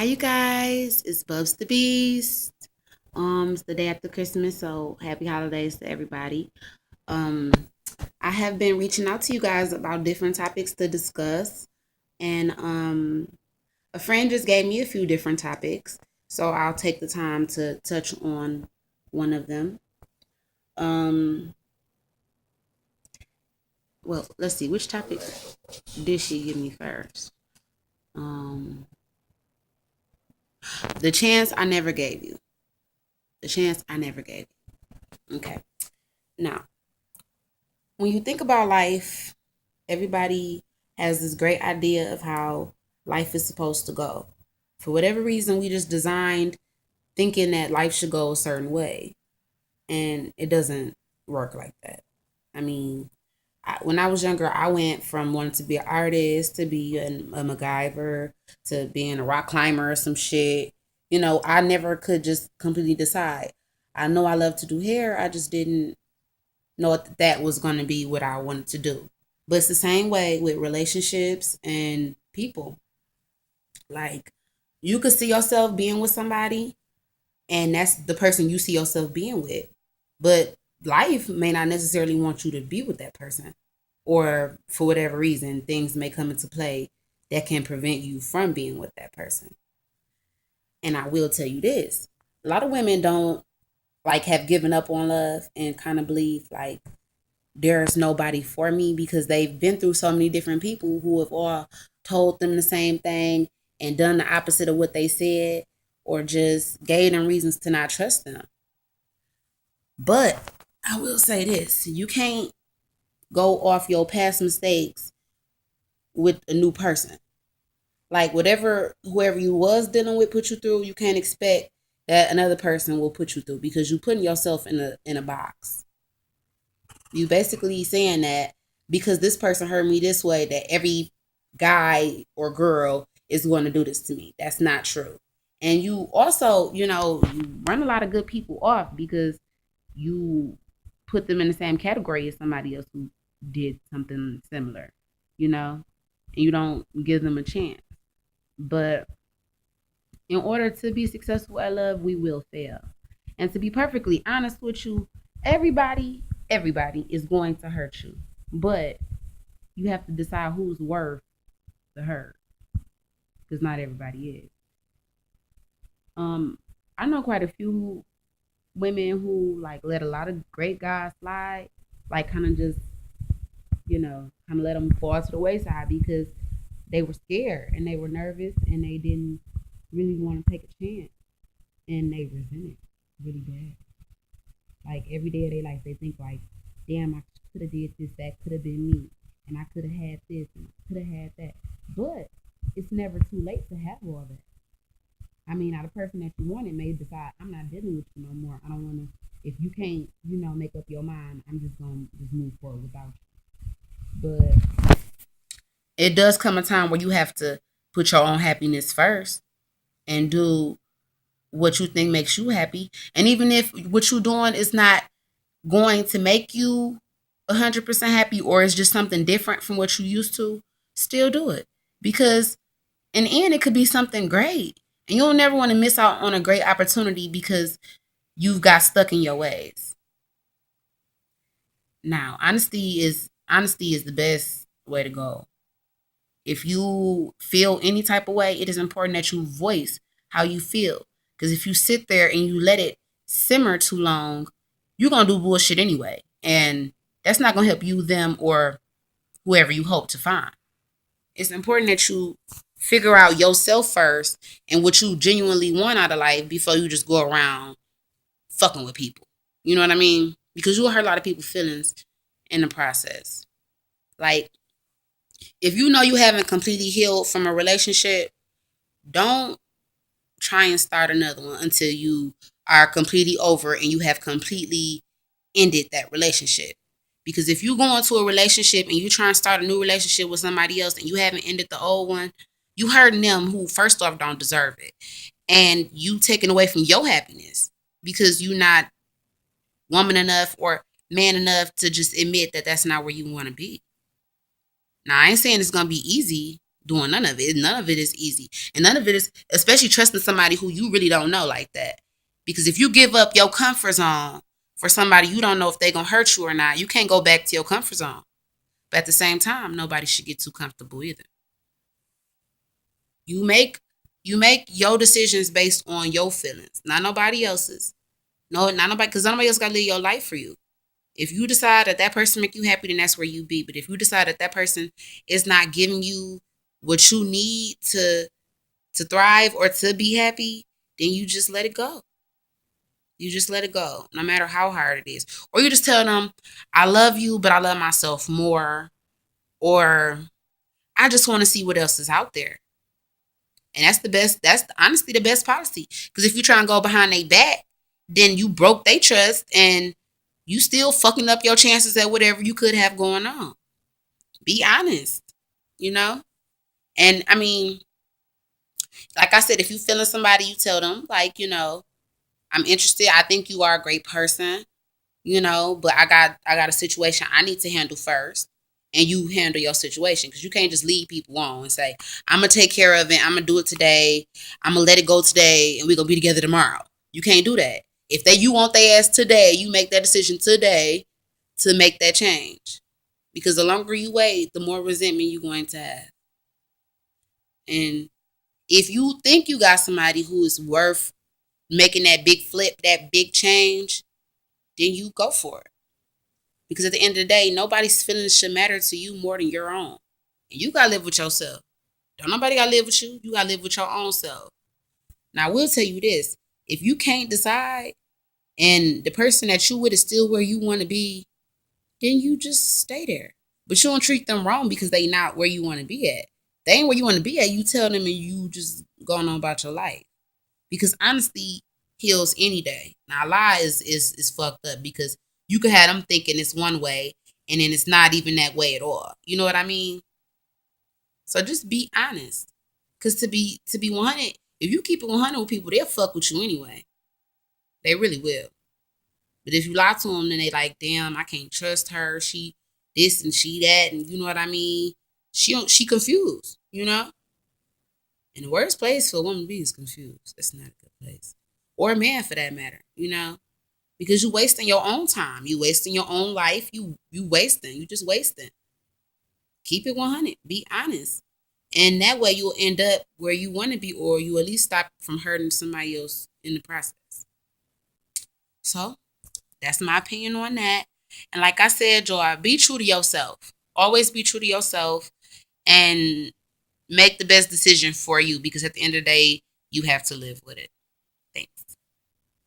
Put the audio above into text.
Hi, you guys. It's Bubs the Beast. It's the day after Christmas, so happy holidays to everybody. Um, I have been reaching out to you guys about different topics to discuss, and a friend just gave me a few different topics, so I'll take the time to touch on one of them. Um, well, let's see, which topic did she give me first? Um, the chance I never gave you. The chance I never gave you. Okay. Now, when you think about life, everybody has this great idea of how life is supposed to go. For whatever reason, we just designed thinking that life should go a certain way, and it doesn't work like that. I mean, when I was younger, I went from wanting to be an artist to be a MacGyver to being a rock climber or some shit. I never could just completely decide. I know I love to do hair. I just didn't know that was going to be what I wanted to do. But it's the same way with relationships and people. Like, you could see yourself being with somebody, and that's the person you see yourself being with. But life may not necessarily want you to be with that person. Or for whatever reason, things may come into play that can prevent you from being with that person. And I will tell you this, a lot of women don't like have given up on love and kind of believe like there's nobody for me because they've been through so many different people who have all told them the same thing and done the opposite of what they said, or just gave them reasons to not trust them. But I will say this, you can't go off your past mistakes with a new person. Like, whoever you was dealing with put you through, you can't expect that another person will put you through because you're putting yourself in a box. You basically saying that because this person hurt me this way, that every guy or girl is going to do this to me. That's not true. And you also, you run a lot of good people off because you put them in the same category as somebody else who did something similar, and you don't give them a chance. But in order to be successful at love, we will fail. And to be perfectly honest with you, everybody is going to hurt you. But you have to decide who's worth the hurt. Because not everybody is. Um, I know quite a few women who like let a lot of great guys slide, like kind of just, kind of let them fall to the wayside because they were scared and they were nervous and they didn't really want to take a chance and they resent it really bad. Like every day of their life, they think like, "Damn, I could have did this. That could have been me, and I could have had this, and I could have had that." But it's never too late to have all that. I mean, now the person that you wanted may decide, "I'm not dealing with you no more. I don't want to." If you can't, make up your mind, I'm just gonna just move forward without you. But it does come a time where you have to put your own happiness first and do what you think makes you happy. And even if what you're doing is not going to make you 100% happy or it's just something different from what you used to, still do it. Because in the end, it could be something great. And you'll never want to miss out on a great opportunity because you've got stuck in your ways. Now, honesty is the best way to go. If you feel any type of way, it is important that you voice how you feel. Because if you sit there and you let it simmer too long, you're going to do bullshit anyway. And that's not going to help you, them, or whoever you hope to find. It's important that you figure out yourself first and what you genuinely want out of life before you just go around fucking with people. You know what I mean? Because you'll hurt a lot of people's feelings in the process. Like, if you know you haven't completely healed from a relationship, don't try and start another one until you are completely over and you have completely ended that relationship. Because if you go into a relationship and you try and start a new relationship with somebody else and you haven't ended the old one, you hurting them who first off don't deserve it. And you taking away from your happiness because you're not woman enough or man enough to just admit that that's not where you want to be. Now, I ain't saying it's going to be easy. doing none of it. None of it is easy. And none of it is, especially trusting somebody who you really don't know like that. Because if you give up your comfort zone for somebody you don't know if they're going to hurt you or not, you can't go back to your comfort zone. But at the same time, nobody should get too comfortable either. You make you make your decisions based on your feelings, not nobody else's. No, not nobody, because nobody else got to live your life for you. If you decide that that person make you happy, then that's where you be. But if you decide that that person is not giving you what you need to thrive or to be happy, then you just let it go. You just let it go, no matter how hard it is. Or you just tell them, I love you, but I love myself more. Or I just want to see what else is out there. And that's the best, that's honestly the best policy. Because if you try and go behind their back, then you broke their trust and you still fucking up your chances at whatever you could have going on. Be honest, you know? And I mean, like I said, if you feeling somebody, you tell them, like, I'm interested. I think you are a great person, but I got a situation I need to handle first. And you handle your situation because you can't just leave people on and say, I'm gonna take care of it, I'm gonna do it today, I'm gonna let it go today, and we're gonna be together tomorrow. You can't do that. If you want their ass today, you make that decision today to make that change. Because the longer you wait, the more resentment you're going to have. And if you think you got somebody who is worth making that big flip, that big change, then you go for it. Because at the end of the day, nobody's feelings should matter to you more than your own. And you gotta live with yourself. Don't nobody gotta live with you. You gotta live with your own self. Now I will tell you this. If you can't decide and the person that you with is still where you want to be, then you just stay there. But you don't treat them wrong because they not where you want to be at. They ain't where you want to be at. You tell them and you just going on about your life. Because honesty heals any day. Now, a lie is fucked up because you could have them thinking it's one way and then it's not even that way at all. You know what I mean? So just be honest. Because to be 100, if you keep it 100 with people, they'll fuck with you anyway. They really will. But if you lie to them, then they like, damn, I can't trust her. She this and she that, and you know what I mean. She confused, And the worst place for a woman to be is confused. That's not a good place, or a man for that matter, because you wasting your own time, you wasting your own life, you wasting, you just wasting. Keep it 100. Be honest, and that way you'll end up where you want to be, or you at least stop from hurting somebody else in the process. So that's my opinion on that. And like I said, Joy, be true to yourself. Always be true to yourself and make the best decision for you because at the end of the day, you have to live with it. Thanks.